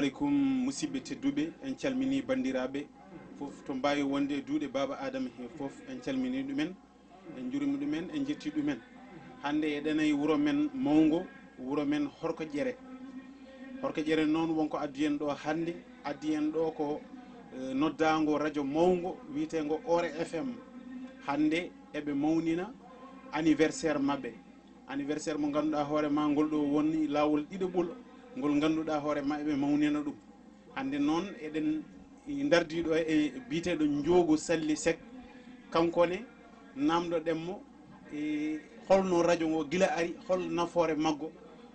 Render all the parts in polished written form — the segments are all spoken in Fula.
musidɓe tedduɓe en calmini bandiraɓe fof to mbawi wonde duuɗe baba adama he fof en calmini ɗumen en jurimi ɗumen en jetti ɗumen hande eɗenayi wuuro men mawgo wuuro men Horko Ƴere noon wonko addi en ɗo hande addi en ɗo ko noddago radio mawgo witego Ore FM hande eɓe mawnina anniversaire mabɓe anniversaire mo ganduɗa hoorema ngol ɗo woni lawol ɗiɗoɓol ngol ganduɗa hoorema eɓe mawnina ɗum hande noon eɗen dardiɗo e biteɗo Njoogu Salli Seck kankone namdo ɗemmo e holno radio ngo gila ari hol nafoore maggo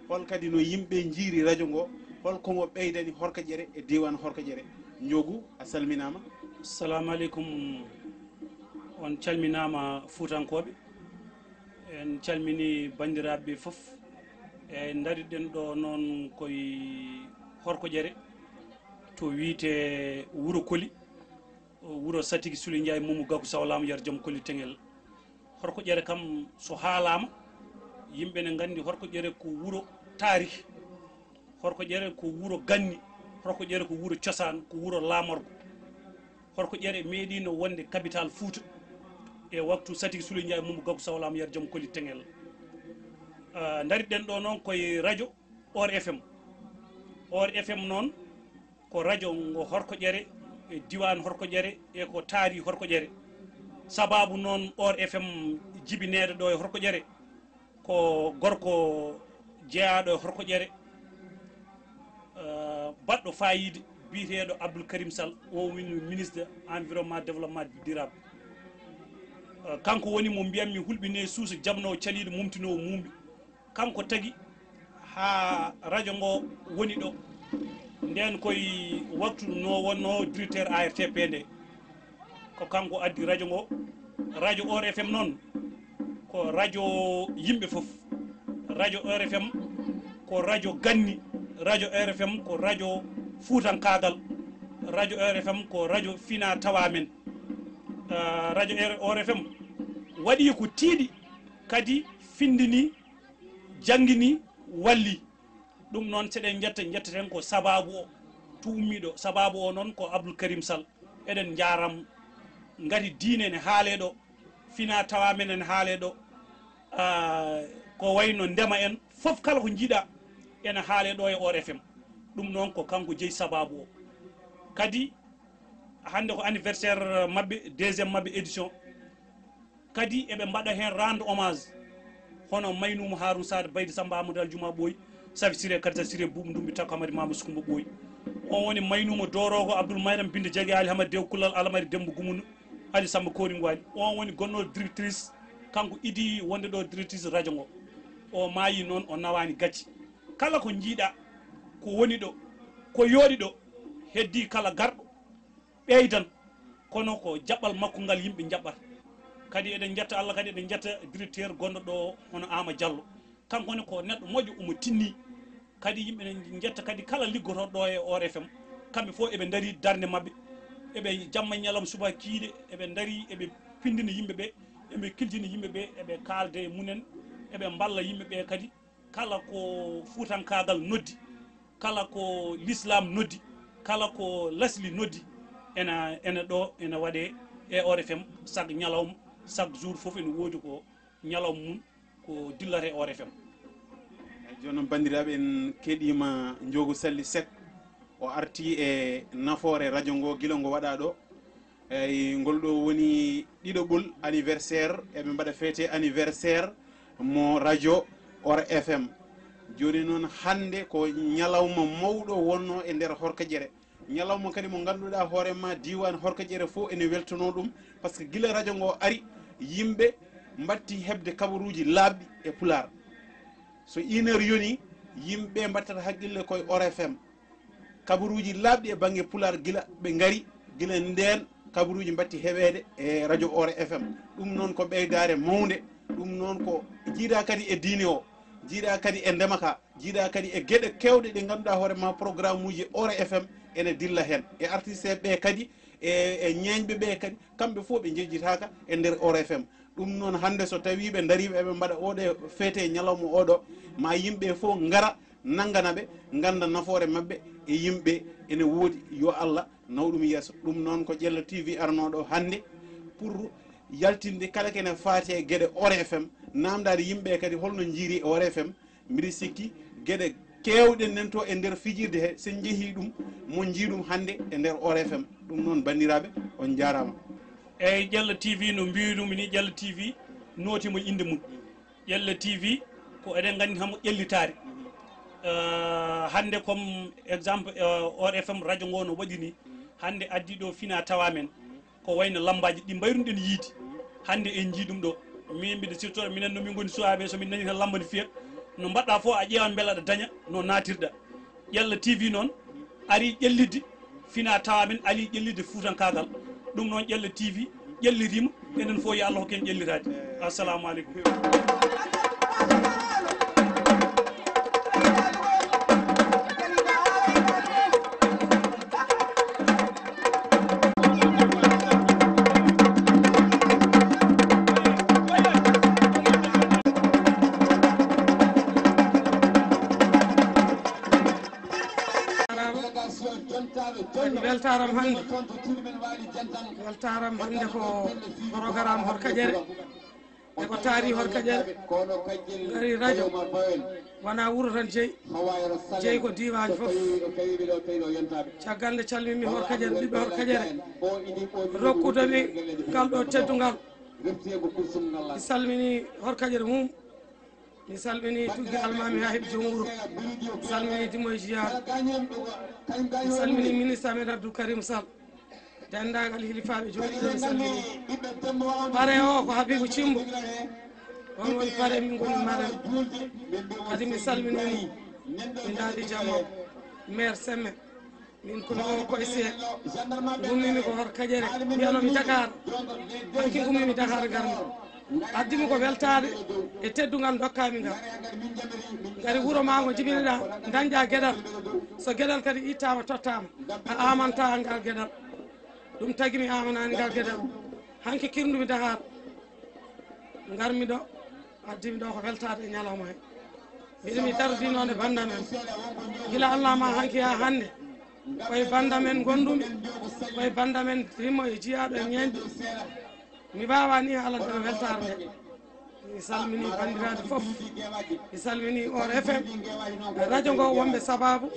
hol kadi no yimɓe jiiri radio ngo hol kongo ɓeydani Horko Ƴere e diwan Horko Ƴere. Njoogu a salminama. Assalamu aleykum, on calminama Fuutankoɓe, en calmini bandiraɓe fof e dariɗen ɗo noon koye Horko Ƴere to wiite wuuro Koli, wuuro Satigi Suli Ndiaye Moumou Gakou Sawlama yar joom Koli Tengel. Horko Ƴere kam so haalama yimɓe ne gandi Horko Ƴere ko wuuro taarih, Horko Ƴere ko wuuro ganni, Horko Ƴere ko wuuro cosaan, ko wuuro laamorgo. Horko Ƴere meeɗino wonde capital Fouta e waktu Satigi Suli Ndiaye Moumou Gakou Sawlama yar joom Koli Tengel. Dariɗen ɗo noon koye radio Ore FM. Ore FM noon ko radio ngo Horko Ƴere e diwan Horko Ƴere e ko taari Horko Ƴere. Sababu noon Ore FM jibineɗo ɗo e Horko Ƴere ko gorko jeeyaɗo e Horko Ƴere baɗɗo fayide biyeteɗo Abdoul Karim Sall, o woni ministre environnement développement durable. Kanko woni mo mbiyatmi hulɓine suusa jamnowo caliɗo mumtinowo mumɓe, kanko tagui ha radio ngo woni ɗo. Nden koye waktu no wonno directeur ARTP nde ko kanko addi radio ngo. Radio Ore FM noon ko radio yimɓe fof, radio Ore FM ko radio ganni, radio Ore FM ko radio Fuutankagal, radio Ore FM ko radio fina tawa men. Radio Ore FM waɗi ko tiiɗi kadi findini jangini walli ɗum noon seɗen jettaten ko sababu o to ummiɗo. Sababu o noon ko Abdoul Karim Sall. eɗen jaram ngati diine ne haale ɗo, fina tawa men en haale ɗo, ko wayno ndema en fof kala ko jiiɗa ene haale ɗo e Ore FM. ɗum noon ko kanko jeeyi sababu o. kadi hande ko anniversaire mabɓe, deuxiéme mabɓe édition, kadi eɓe mbaɗa hen rendre hommage hono Maynumo Harouna Sade, Baydi Samba Amadou Aljuma Ɓooyi, Safi Siré Karta Siré Boubou Ndumbi Takko Hamadi Mamadou Sukumba Ɓooyi. on woni Maynumo Dorogo Abdoul Mayram Binde Jagui Ali Hamad Dew Kullal Alamari Dembo Gumunu Ali Samba Kori Ngwali. on woni gonnoɗo directrice, kanko idi wonde ɗo directrice radio ngo. o maayi noon o nawani gacci. kala ko jiiɗa ko woni ɗo ko yooɗi ɗo heddi kala garɗo ɓeydan, kono ko jaɓɓal makko ngal yimɓe jaɓɓata. kadi eɗen jetta Allah, kadi eɗen jetta directeur gonɗo ɗo hono Ama Diallo, kanko ne ko neɗɗo moƴƴo omo tinni. kadi yimɓe ne jetta kadi kala liggotoɗo ɗo e Ore FM, kamɓe fof eɓe daari darde mabɓe, eɓe jamma ñalawma suba kiide eɓe daari eɓe pindini yimɓeɓe, eɓe kiltini yimɓeɓe, eɓe kalde e munen, eɓe balla yimɓeɓe. kadi kala ko Fuutankagal noddi, kala ko l'islam noddi, kala ko lasli noddi, ene ɗo ene waɗe e Ore FM chaque ñalawma, chaque jour fof ene woodi ko ñalawma mum ko dillata e Ore FM. joni noon bandiraɓe en keeɗima Njoogu Salli Seck o arti e nafoore radio ngo gila ngo waɗa ɗo eyi ngol ɗo woni ɗiɗoɓol anniversaire, eɓe mbaɗa fêté anniversaire mo radio Ore FM. joni noon hande ko ñalawma mawɗo wonno e nder Horko Ƴere, ñalawma kadi mo ganduɗa hoorema diwan Horko Ƴere fof ene weltono ɗum, par ce que gila radio ngo ari yimɓe mbatti hebde kabaruji laaɓɗi e Pulaar. so 1 heure yoni yimɓe mbattata haqqille koye Ore FM, kabaruji labɗi e banggue pular gila ɓe gaari gila nden kabaruji batti heɓede e radio Ore FM ɗum noon ko ɓeydare mawde ɗum noon ko jiiɗa kadi e diine o jiiɗa kadi e ndema ka jiiɗa kadi e gueɗe kewɗe ɗe ganduɗa hoorema programme uji Ore FM ene dilla hen e artiste ɓe kadi e ñeñɓe ɓe kadi kamɓe fof ɓe jejjitaka e nder Ore FM ɗum noon hande so tawi ɓe dariɓe eɓe mbaɗa oɗo feete ñalawma oɗo ma yimɓe fof gara nangana ɓe ganda nafoore mabɓe e yimɓe ene woodi yo Allah naw ɗum yeeso ɗum noon ko Ƴella TV arnoɗo hande pour yaltinde kala kene faati e gueɗe Ore FM namdade yimɓe kadi holno jiiri e Ore FM mbiɗa sikki gueɗe kewɗen nen to e nder fijirde he sen jeehi ɗum mo jiiɗum hande e nder Ore FM ɗum noon bandiraɓe on jarama eyyi Ƴella TV no mbiɗum ni Ƴella TV nootimo inde mum Ƴella TV ko eɗen gandi hamo ƴellitare hande comme exemple Ore FM radio ngo no waɗi ni hande addi ɗo fina tawa men ko wayno lambaji ɗi mbayruɗen yiide hande en jii ɗum ɗo min mbiɗa sirtoɗo minen no min goni suwaɓe somin nani tan lamba ne fiya no mbaɗɗa fof a ƴeewan beela aɗa daña no natirɗa Ƴella TV noon ari ƴellidde fina tawa men ali ƴellidde fuutankagal ɗum noon Ƴella TV ƴellirima enen fof yo Allah hokken ƴellirade assalamu aleykum weltaram hande weltaram hande ko programme Horkadiere eko taari Horkadiere gari radio wona wuuro tan jeeyi ko diwaji foof caggal nde calmimi Horkadiere ɓiɓɓe Horkadiere rokkudeɓe ngal ɗo teddugal mi salmini Horkadiere mum mi salmini tuggi almami ha heeɓi joom wuuro mi salmini Dimoye Jiya mi salmini ministre amen Abdou Karim Sall dendagal hilifaɓe jooɗiɗo mi salmini paare o ko Habibou Thimbo on woni paare min goni marem kadi mi salmini mi daadi jammo maire Semme min komi o koye see gummimi ko Horkadiere mbiyanomi Dakar hanki gummimi Dakar garmi addimi ko weltade e teddugal dokkami ngal gari wuuro ma ngo jibiniɗa dañƴa gueɗal so gueɗal kadi ittama tottama a amanta ngal gueɗal ɗum tagui mi amanani ngal gueɗal hanki kirndumi Dakar garmi ɗo addimi ɗo ko weltade e ñalawma he mbiɗimi tardinode bandamen guila Allah ma hanki ha hande koye bandamen gondumi koye bandamen rimo e jiyaɗo e ñeñɗo mi wawa ni haalanteno weltare nde mi salmini bandiraɓe foof mi salmini Ore FM radio ngo wonɓe sababu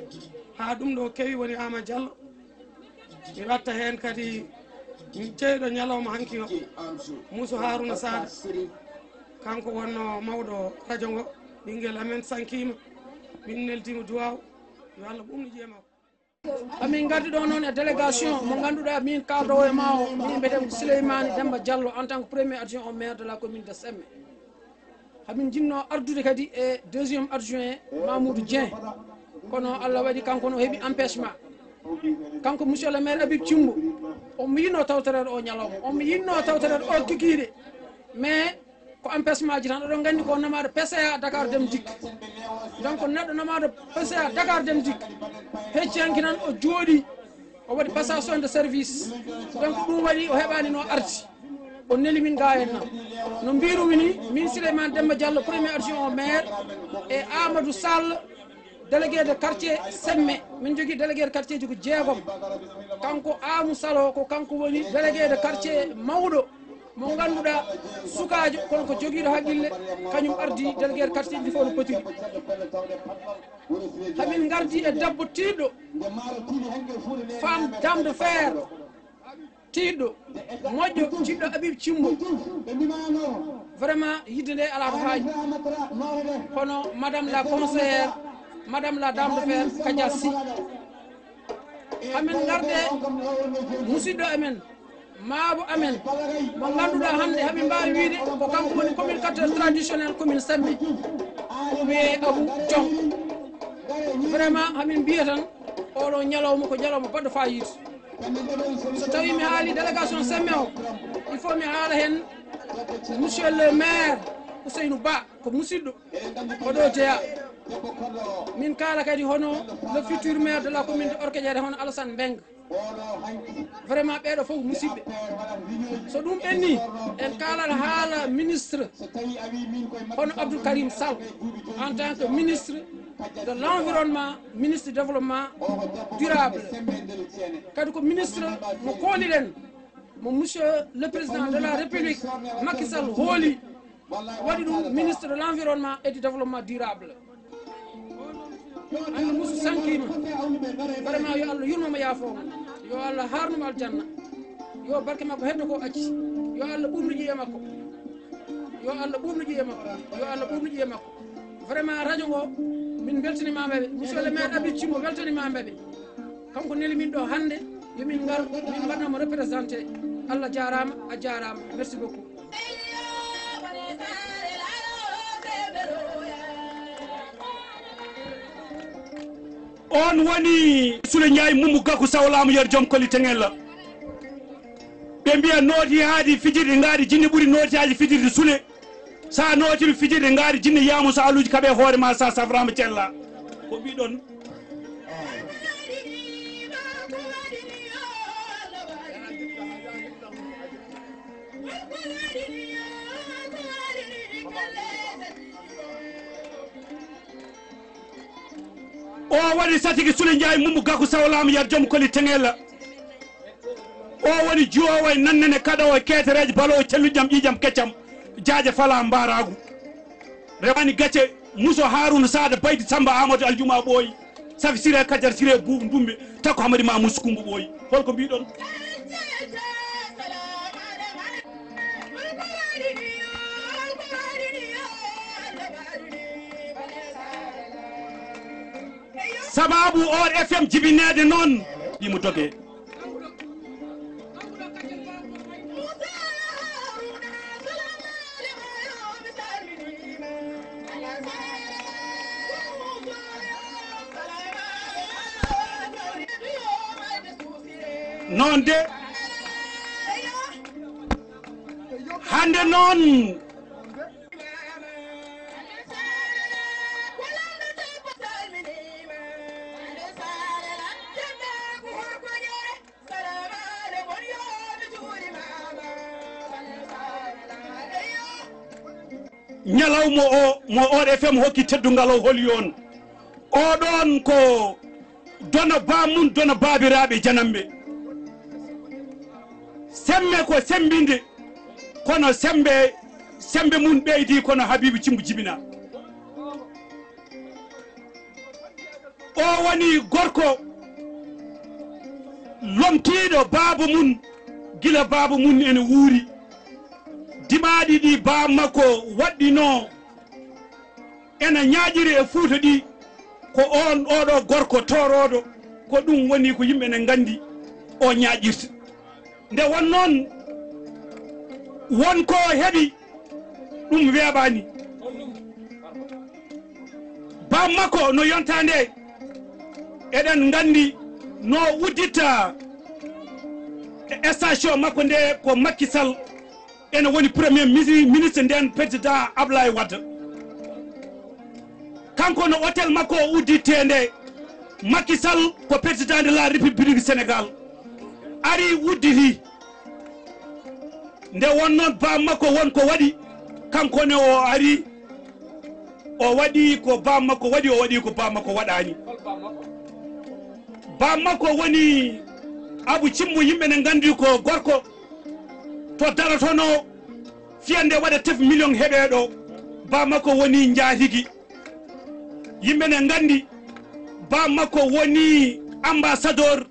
ha ɗum ɗo kewi woni Ama Diallo mi watta hen kadi jeeyɗo ñalawma hanki o Moussa Harouna Sada kanko wonno mawɗo radio ngo ɓinguel amen sankima min neldima duwaw yo Allah ɓumni jeemako amin gardi ɗo noon e délégation mo ganduɗa min kaldowo e ma o min mbiyeten ko Souleymane Demba Diallo en tant que premier adjoint au maire de la commune de Semme hamin jinno ardude kadi e deuxiéme adjoint Mamoudou Dieng kono Allah waɗi kanko no heeɓi empêchement kanko monsieur le maire Habib Thimbo omo yinno tawtorede o ñalawma omo yinno tawtorede o kikiɗe mais ko empêchement ji tan oɗon gandi ko namaɗo PCA Dakar Dem Dikk donc neɗɗo namaɗo PCA Dakar Dem Dikk hecci hanki tan o jooɗi o waɗi passation de service donc ɗum waɗi o heɓani no arti o neli min ga henna no mbirumi ni min Souleymane Demba Diallo premier adjoint au maire e Amadou Sall délégué de quartier Semme min jogui délégué de quartier ji ko jeegom kanko Amou Salo ko kanko woni délégué de quartier mawɗo mo ganduɗa sukajo kono ko joguiɗo haqqille kañum ardi délégué de quartier ji fof no potiri hamin gardi e debbo tiɗɗo femme dame de fer tiɗɗo moƴƴo jiɗɗo Habib Thimbo vraiment yidde nde ala ko haaji kono madame la conseillère madame la dame de fer Kadia Sy hamin garde musidɗo amen maabo amen mo ganduɗa hande haɓe mbawi wiide ko kanko woni communicateur traditionnel commune Semme wiye Abou Diong vraiment hamin mbiya tan oɗo ñalawma ko ñalawma baɗɗo fayida so tawi mi haali délégation semme o il faut mi haala hen monsieur le maire Ousseynou Ba ko musidɗo oɗo jeeya min kala kadi hono le futur maire de la commune de Orkadiéré hono Alassane Mbengue vraiment ɓeɗo foof musidɓe so ɗum ɓenni en kalat haala ministre hono Abdoul Karim Sall en tant que ministre de l'environnement ministre du développement durable kadi ko ministre mo kooliɗen mo monsieur le président de la république Macky Sall hooli waɗi ɗum ministre de l'environnement et du développement durable andi musu sankima vraiment yo Allah yurmoma yaafoma yo Allah harnuma aljanna yo barke makko heddo ko acci yo Allah ɓurnu ƴiye makko yo Allah ɓurnu ƴiye makko yo Allah ɓurnu ƴiye makko vraiment radio ngo min beltanimaɓeɓe monsieur le maire Abib Thimbo weltanimaɓeɓe kanko neli min ɗo hande yomin ngar min mbaɗnamo représenté Allah jarama a jarama merci beaucoup on woni Soule Ndiaye Moumou Gakou sawlamu yer joom koli tengella ɓe mbiya nooti haadi fijirde ngaari jinni ɓuuri nootiaji fijirde Soule sa nootiɓe fijirde ngaari jinni yaamu so aluji kaɓe hoore ma sa saframa cella ko mbiɗon o woni satigi Soule Ndiaye Moumou Gakou sawlamu yer joom koli tengella o woni jiwowo e nannene kaɗa o ketereje balowo celluɗiam ƴiƴam keccam jaaje fala mbaragu rewani gacce Mousso Harouna Sada Baydi Samba Amadou Aljuma ɓooyi safi sire Kajar sire Boubou Ndumbe takko Hamadi Ma Moussa Coumba ɓooyi holko mbiɗon sababu or FM jibinede noon ɗimo doge noon de hande noon ñalawmo o mo or FM hokki teddungal o holi on oɗon ko dona bamum dona babiraɓe janamɓe semme ko sembinde kono sembe mum ɓeydi kono Habibou Thimbo jibina o woni gorko lomtiɗo baaba mum gila baaba mum ene wuuri dimaɗi ɗi ba makko waɗɗino ena ñaaƴiri e Fuuta ɗi ko on oɗo gorko toroɗo ko ɗum woni ko yimɓe ne gandi o ñaaƴirta nde won noon wonko heɓi ɗum weeɓani ba makko no yonta nde eɗen gandi no udditta station makko nde ko Macky Sall ene woni premier ministre nden président Ablaye Wade kanko no hôtel makko o udditte nde Macky Sall ko président de la république du Sénégal ari udditi nde won noon ba makko won ko waɗi kankone o ari o waɗi ko ba makko waɗi o waɗi ko ba makko waɗani ba makko woni Abou Thimbo yimɓe ne gandi ko gorko to daratono fiyande waɗa tef million heɓeɗo ba makko woni jaatigi yimɓe ne gandi ba makko woni ambassadeur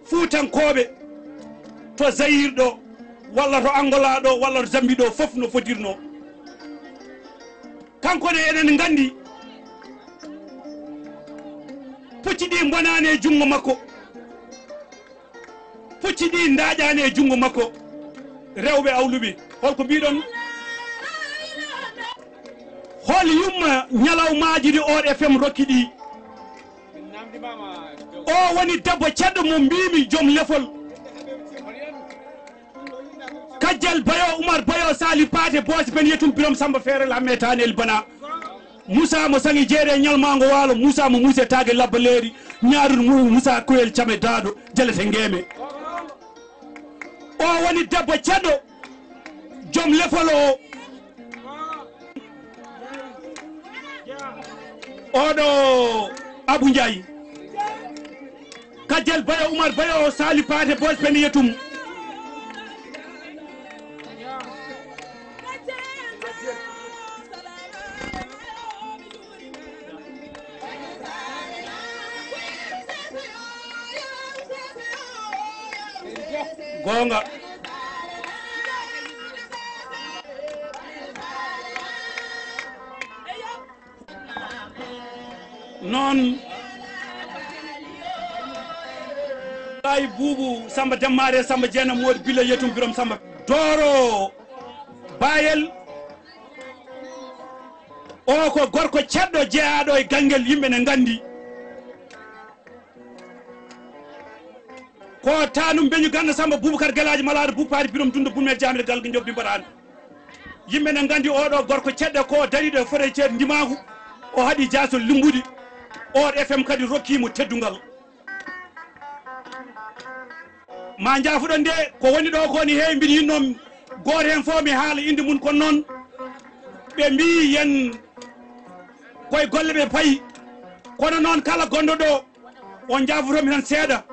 Fuutankoɓe to Zaïre ɗo walla to Angola ɗo walla to Zambie ɗo foof no fotirno kankone eɗen gandi pucci ɗi bonani e jungo makko pucci ɗi daƴani e jungo makko rewɓe awluɓe holko mbiɗon hol yumma ñalawmaji ɗi or FM rokki ɗi o woni debbo ceddo mo mbimi joom lefol kajjal bayo Oumar bayo sali pate bosi ben yetum birom samba feere la metanel bana Moussa mo sangi jeere nyalmango walo Moussa mo muuse taage labba leeri ñaaru Moussa koyel came daado jalete ngeme o woni debbo ceddo joom lefol oɗo Abou Ndiaye kajjal bayo Oumar bayo sali pate bosi ben yetum gonga non ay buubu Samba Demmare Samba Jeena Modi Billa yetum birom Samba Doro Bayel o ko gorko ceddo jeeyaɗo e gangel yimɓe ne gandi ko tanum beñu ganda Samba Boubacar Galaji Malade Boupari birom tunda bumel jamire galga jobdi mbaɗani yimɓe ne gandi oɗo gorko ceddo ko dariɗo fore ceeɗ ndimagu o haɗi jasol limbudi o FM kadi rokkimo teddungal ma jaafuɗo nde ko woni ɗo ko ni heewi mbiɗa yinno goto hen fof mi haala inde mum kono noon ɓe mbi yen koye golle ɓe paayi kono noon kala gonɗo ɗo on jaafotomi tan seeɗa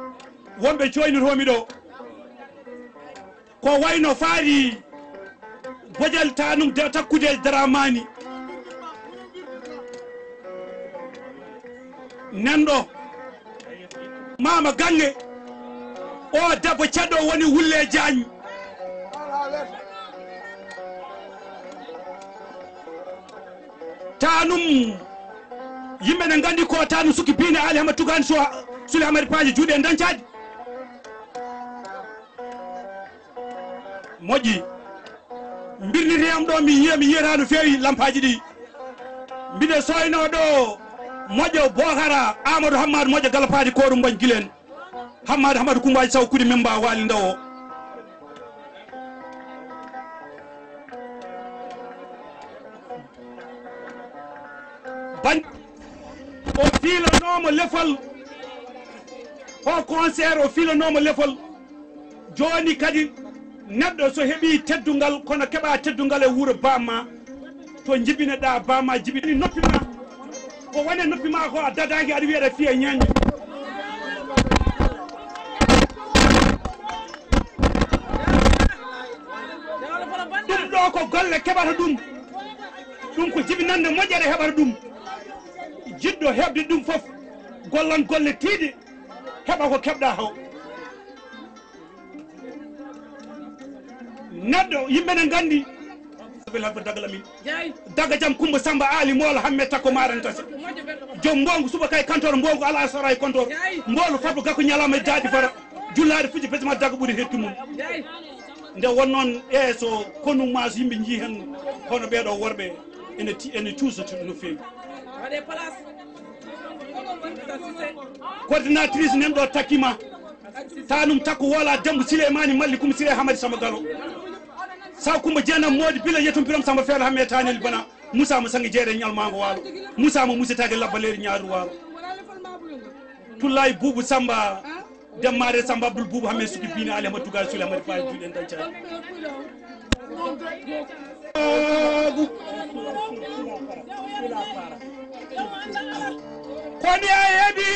wonɓe coynitomi ɗo ko wayno faari bojal tanum takkude Dramani nanɗo Mama Gange o debbo ceddo woni Wulle Diagne tanum yimɓe ne gandi ko tanum suki bine Ali Hamad Tugani Sule Hamad Paji juuɗe e dañcaji moƴƴi birniteyam ɗo mi yiyata no fewi lampaji ɗi mbiɗe soyno ɗo moƴƴo Bokara Amadou Hammadou moƴƴo Galapadi koɗum mbañ guilen Hammadou Kumbaji saw kude memba wali ndaw o ban o fiilanomo lefol o concert o fiilanomo lefol joni kadi neɗɗo so heeɓi teddungal kono keɓa teddungal e wuuro bamma to jibineɗa bamma jibini noppi ma ko wone noppi ma ko a dadaki aɗa wiyaɗa fiya ñañe ɗum ɗo ko golle keɓata ɗum ko jibinande moƴƴere heɓata ɗum jiɗɗo heɓde ɗum foof gollan golle tiiɗe heɓa ko keɓɗa haw neɗɗo yimɓe ne gandi habba dagala min daga jam Coumba Samba Ali Molo hamme takko marantase joom mbongo suba kay kantor mbongo ala sora e kantor mbolo fabba gakko ñalama e daadi fara jullade fuji besma daga ɓuuri hettu mum nde won noon so konu ma so yimɓe jii hen hono ɓeɗo worɓe ene cuusoto no fewi coordinatrice nan ɗo takkima tanum takko wola Dembo Silemani Malli Coumba Sile Hamadi Samba Gallo saw Coumba Jeena Modi Billa yetum birom Samba feere hamme tanel bana Moussa mo sangi jeere ñalmango walo Moussa mo musitage labba leeri ñaaru walo Tullayi Boubou Samba Demmare Samba Abdoul Boubou hamme suki bine Ali Hamad Tugani Sule Hamad Paji juuɗe en dañcani koni a heeɓi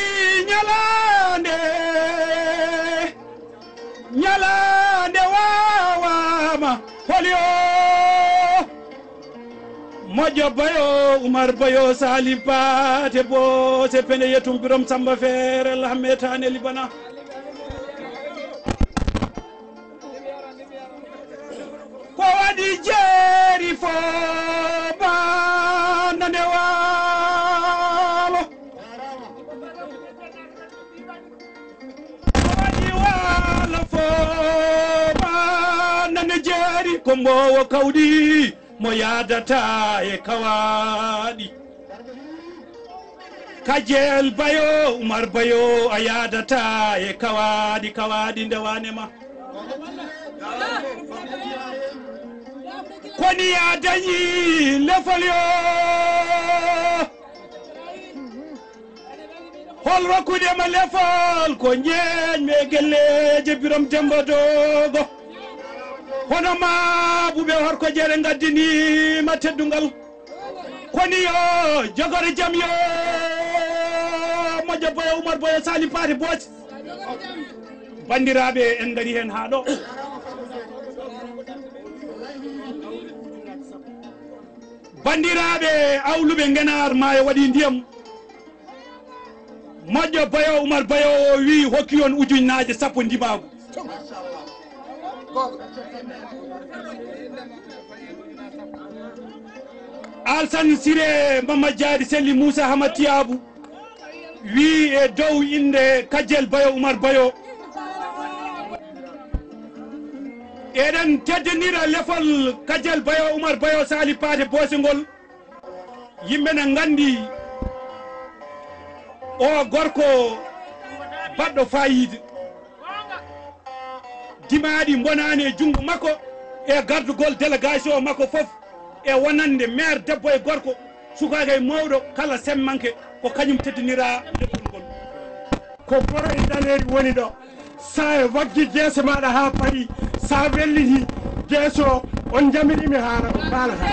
ñalande wawama holi o moƴƴo bayo Oumar bayo sali pate bo se pene yetum birom Samba feere la metane libana ko waɗi jeeri fo bandane waalo ko waɗi waalo fo bandane jeeri ko mbowo kawɗi mo yadata e kawaɗi Kajel Bayo Umar Bayo ayadata e kawadi ndewanema koni ya dañi lefol yo hol rokkudema lefol ko ñeeñ me gelleje Biram Demba Dogo hono ma ɓuɓe horko jere gaddinima teddungal koni yo jogore jam yo moƴƴo Boyo Oumar Boyo Sali Paté Bothie bandiraɓe en gari hen ha ɗo bandiraɓe awluɓe Ngenar maayo waɗi ndiyam moƴƴo Boyo Oumar Boyo o wi hokki on ujunnaje 10 ndimagu Alsan Siré Mama Diadi Selli Moussa Hamad Tiabou wi e dow inde Kajel Boyo Oumar Boyo eɗen teddinira lefol Kajel Boyo Oumar Boyo Sali Paté Bothie ngol yimɓe ne gandi o gorko baɗɗo fayide dimaɗi bonani e junggo makko e gardugol délégation makko foof e wonande maire debbo e gorko sukaka e mawɗo kala semmanke ko kañum teddinira leppol ngol ko boro e daleri woni ɗo sa waggi gueese maɗa ha paari sa welliti gueeso on jamiɗimi haala ko falata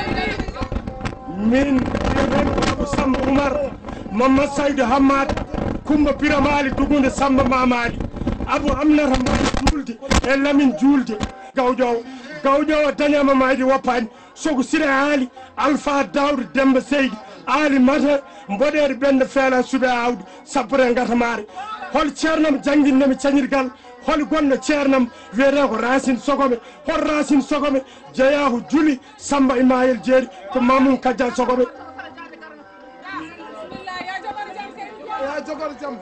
min woni Abou Samba Oumar Mamadou Saydou Hammad Coumba Piramali Dugunde Samba Mamali Abou Amnata Mbaye julde e Lamine julde gawƴowo dañama mayde woppani Sogo Siré Ali Alpha Daouda Demba Seydi Ali Mata mboɗere ɓende feela suuɓe awdi sappore gatamare hol ceernam jangguinnemi cañirgal hol gonɗo ceernam wiyete ko Racine Sogome hol Racine Sogome jeeyahu Juli Samba Imayel Jeeri ko Mamoun Kadial Sogome ya jogor jam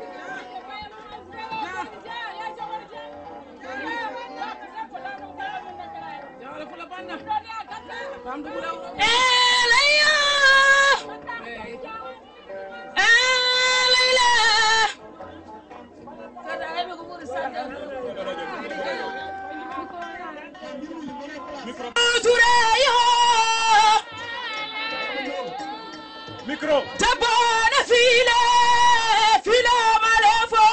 micro tabona file malefo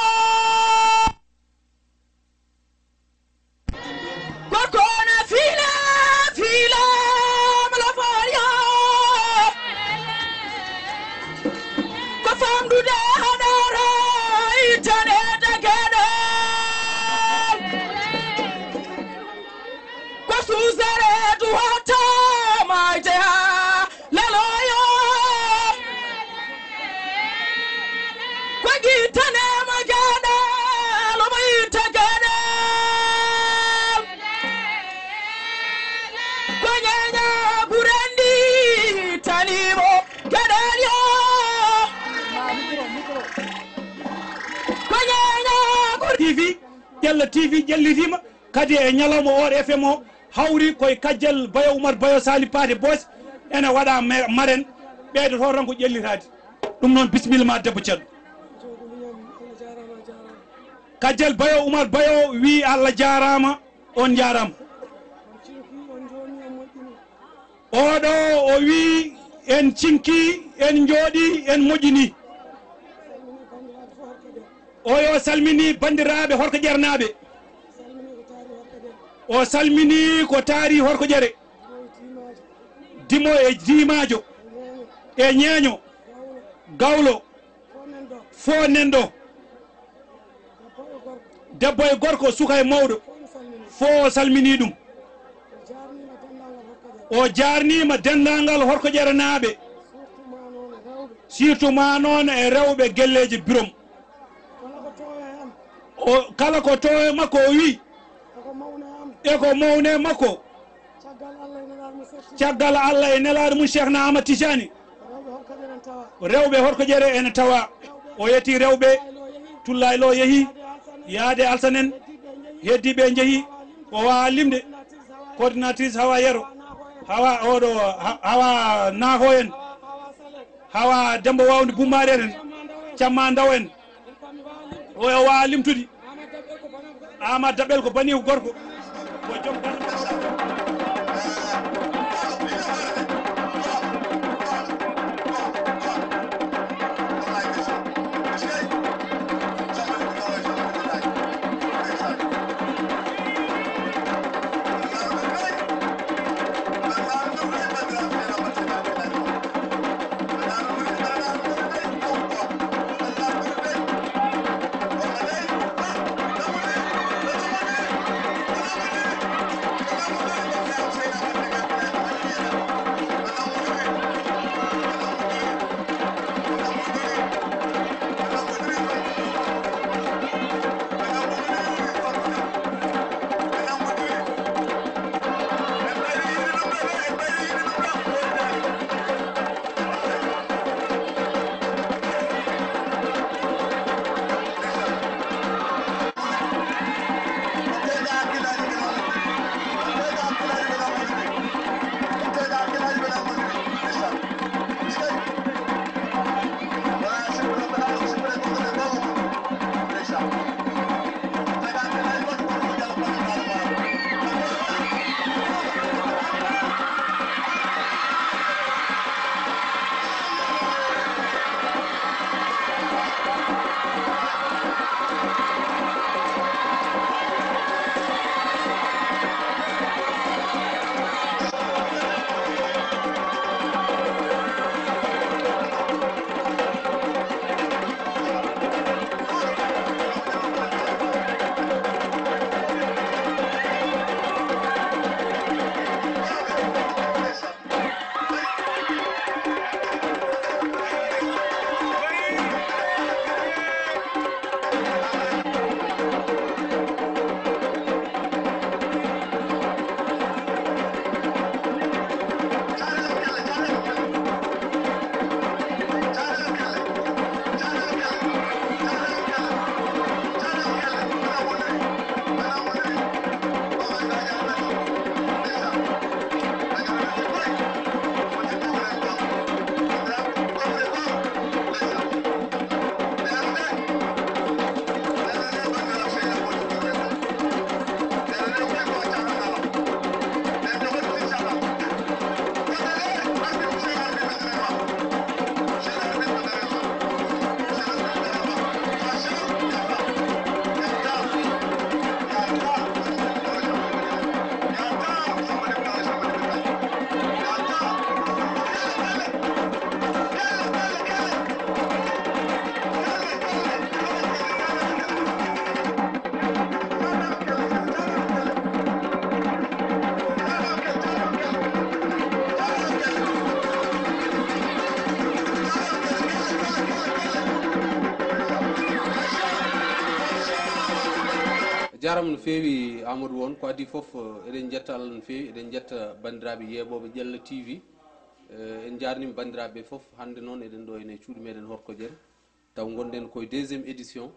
kokona file malefo yo ko famdude hadara itane dagede ko suzere duwata maite laloyo kwagitane magana lomaite gane kwanyanya burendi tanimo gadelyo kwanyanya TV Jella TV jellitima kadi e ñalawma o FM o hawri koye Kajel Boyo Oumar Boyo Sali Paté Bothie ene waɗa maren ɓeydo to tan ko ƴellitade ɗum noon bisimilla ma debbo Thiaɗo Kajel Boyo Oumar Boyo wi Allah jarama on jarama oɗo o wi en cinki en jooɗi en moƴƴini o yo salmini bandiraɓe Horko Ƴernaɓe o salmini ko taari Horko Ƴere dimo e dimajo e ñeeño gawlo fo nenɗo debbo e gorko suka e mawɗo fo salmini ɗum o jarnima dendagal Horko Ƴere naaɓe surtout ma noon e rewɓe gelleji Birom o kala ko to e makko o wi e ko mawne makko caggal Allah e nelaɗo mum Cheikhna Ahmad Tijani rewɓe Horko Ƴere ene tawa o yetti rewɓe Tullay Lo yeehi yaade Alsanen heddiɓe jeehi o wawa limde coordinatrice Hawa Yero Hawa oɗo Hawa Nako en Hawa Demba Wawde Bummare en camma ndaw en o wawa limtude Ama Dabel ko bani gorko ko jom jaram no feewi Amadou won ko adi fof eɗen jetta Allah no feewi eɗen jetta bandiraɓe yeeɓoɓe Diallo TV en jarnima bandiraɓe fof hande noon eɗen ɗo ene cuuɗi meɗen Horkodiére taw gonɗen koye deuxiéme édition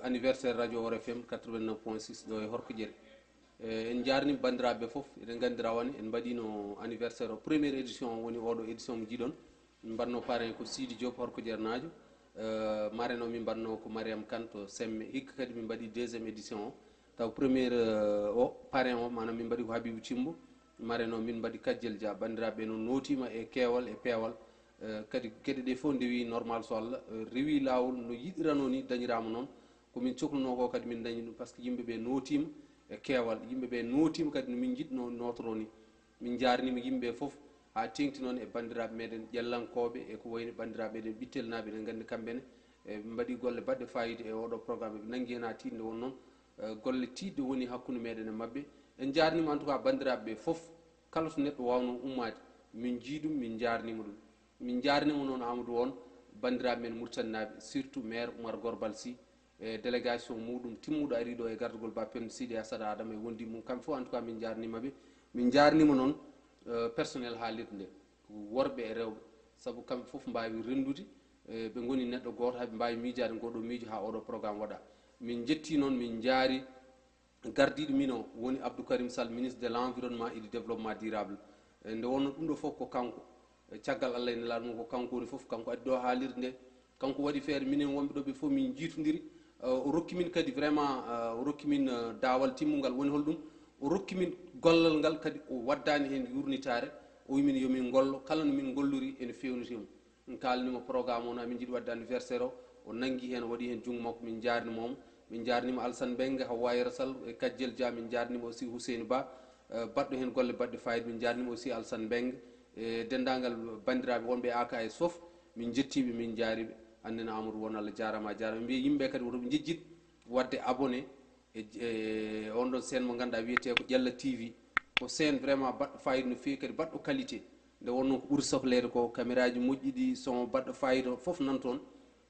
anniversaire radio Or FM 89.6 ɗo e Horkodiére en jarnima bandiraɓe fof eɗen gandi rawane en mbaɗino anniversaire o première édition woni oɗo édition mo jiiɗon min mbanno parrain ko Sidi Diop Horkodiére najo marraine o min mbanno ko Mariam Kanto Semme hikka kadi min mbaɗi deuxiéme édition o taw premiére o parrain o manam min mbaɗi ko Habibou Thimbo marraine o min mbaɗi Kadiel Dia bandiraɓe noon notima e keewal e peewal kadi gueɗe ɗe fof ndewi normal so Allah rewi lawol no yiɗirano ni dañirama noon komin cohluno ko kadi min dañi ɗum par ce que yimɓeɓe notima e keewal yimɓeɓe notima kadi no min jiɗno notoro ni min jarnima yimɓeɓe foof ha tengti noon e bandiraɓe meɗen ƴellankoɓe e ko wayni bandiraɓe meɗen bittelnaɓe eɗen gandi kamɓene e mbaɗi golle baɗɗe fayida e oɗo programme ɓe nangui hen ha tidde won noon golle tidde woni hakkude meɗen e mabɓe en jarnima en tout cas bandiraɓe foof kala to neɗɗo wawno ummade min jiiɗum min jarnima ɗum min jarnima noon Amadou won bandiraɓe men Mauritanie surtout maire Oumar Gorbal Sy e délégation muɗum timmuɗo ari ɗo e gardugol ba Penda Sidi Asada Adama e wondi mum kamɓe fof en tout cas min jarnimaɓe min jarnima noon personnel haalirde nde worɓe e rewɓe saabu kamɓe fof mbawi rendude ɓe goni neɗɗo goto haɓe mbawi miijade ngoɗo miijo ha oɗo programme waɗa min jetti noon min jaari gardiɗo min o woni Abdou Karim Sall ministre de l' environnement et du développement durable nde wonno ɗum ɗo fof ko kanko caggal Allah ene laaɗa mum ko kanko woni fof kanko addi ɗo haalirde nde kanko waɗi feere minen wonɓe ɗo ɓe fof min jiitodiri o rokki min kadi vraiment o rokki min daawal timmungal woni holɗum o rokki min gollal ngal kadi o waddani hen yurnitare o wimin yomin gollo kala no min gollori ene fewnitimo min kalnimo programme o no amin jiiɗi wadde anniversaire o nangui hen waɗi hen jungo makko min jarnimomo min jarnima Alsane Mbengue Hawwayra Sall e Kajjel Dia min jarnima aussi Housseyni Ba baɗɗo hen golle baɗɗe fayida min jarnima aussi Alsane Mbengue e dendagal bandiraɓe wonɓe AKS foof min jettiɓe min jaariɓe annene Amadou won Allah jarama jarama mbiya yimɓe kadi wotoɓe jejjit wadde abonné e on ɗon scène mo ganduɗa wiyete ko Ƴella TV ko scène vraiment baɗɗo fayida no fewi kadi baɗɗo qualité nde wonno ko ɓuuri sohlede ko caméra ji moƴƴiɗi son baɗɗo fayida foof nan toon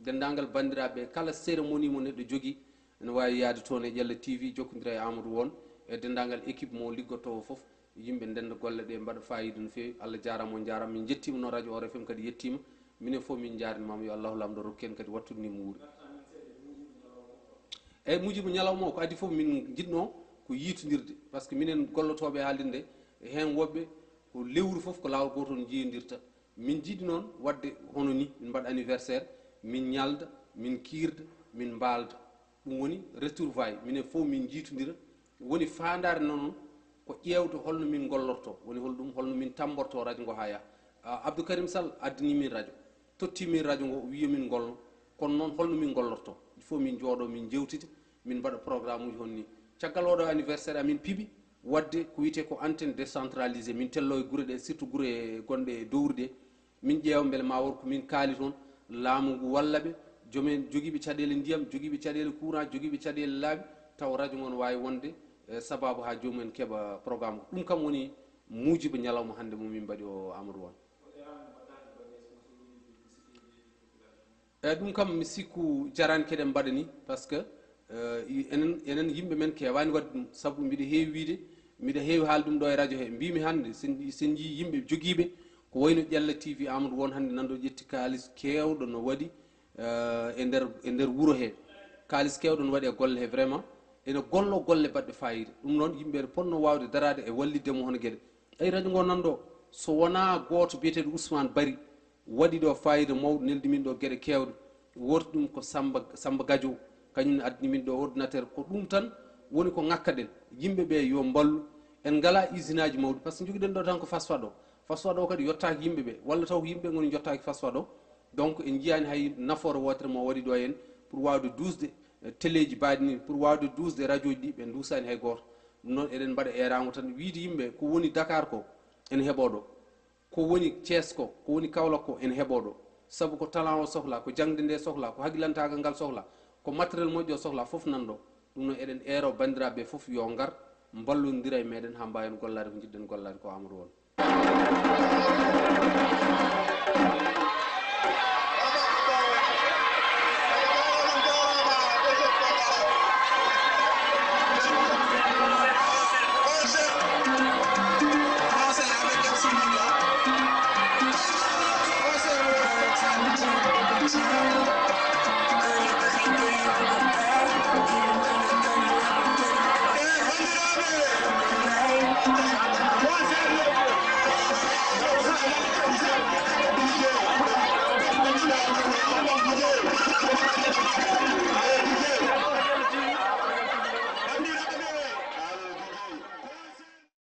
dendagal bandiraɓe kala cérémonie mo neɗɗo jogui ene wawi yaade toon e Ƴella TV jokkodira e Amadou won e dendagal équipe mo liggodtowo foof yimɓe ndenda golle ɗe mbaɗa fayida no fewi Allah jarama on jarama min jettima no radio OR FM kadi yettima minen fof min jarnimama yo Allahu lamɗo rokken kadi wattudnimo wuuri eyyi mujibu ñalawma o ko adi foof min jiɗno ko yitodirde par ce que minen gollotoɓe haalde nde hen woɓɓe ko lewru foof ko lawol gotol jiyodirta min jiiɗi noon wadde hono ni min mbaɗa anniversaire min ñalda min kirda min mbalda ɗum woni retrouvaille minen fof min jiitodira woni fandare noon ko ƴewde holno min gollorto woni holɗum holno min tamborto radio ngo ha yaha Abdou Karim Sall addani min radio totti min radio ngo wiya min gollo kono noon holno min gollorto il faut min jooɗo min jewtide min mbaɗa programme uji honni caggal oɗo anniversaire amin piiɓi wadde ko wiyete ko antenne décentralisé min tello e guure ɗe surtout guure gonɗe e dowri ɗe min ƴeewa beele ma wor ko min kaali toon laamu ngu wallaɓe joomen joguiɓe caɗele ndiyam joguiɓe caɗele courant joguiɓe caɗele laaɓi taw radio ngo ne wawi wonde sababu ha jomumen keeɓa programme ko ɗum kam woni muujiba ñalawma hannde mo min mbaɗi o Amadou Won eyyi ɗum kam mi sikku jarani keɗen mbaɗa ni par ce que enen yimɓe men kewani wadde ɗum saabu mbiɗa heewi wiide mbiɗa heewi haal ɗum ɗo e radio he mbimi hannde sen jii yimɓe joguiɓe ko wayno Ƴella TV Amadou Won hannde nanɗo ƴetti kalis kewɗo no waɗi e nder wuuro he kalis kewɗo no waɗi e golle he vraiment ene gollo golle baɗɗe fayida ɗum noon yimɓe ponno wawde darade e walliddemo hono gueɗe ayi radio ngo nanɗo so wona goto biyeteɗo Ousmane Bari waɗi ɗo fayida mawɗo neldi min ɗo gueɗe kewɗe worti ɗum ko Samba Gadio kañum addani min ɗo ordinateur ko ɗum tan woni ko ngakkaɗen yimɓeɓe yo mballu en ngala usine aji mawɗi par ce que joguiɗen ɗo tan ko phosphate o kadi yettaki yimɓeɓe walla taw ko yimɓe goni jottaki phosphate o donc en jiyani hay nafoore wotere mo waɗi ɗo hen pour wawde dusde téléji mbaɗi ni pour wawde dusde radio ji ɗi ɓe dusani hay goto ɗum noon eɗen mbaɗa erago tan wiide yimɓe ko woni Dakar ko ene heeɓo ɗo ko woni Thiès ko woni Kaolack ko ene heeɓo ɗo saabu ko talent o sohla ko jangde nde sohla ko hagguilantagal ngal sohla ko matériel moƴƴo sohla foof nanɗo ɗum noon eɗen eero bandiraɓe foof yo ngar ballodira e meɗen ha mbawen gollade ko jiɗɗen gollade ko Amadou Won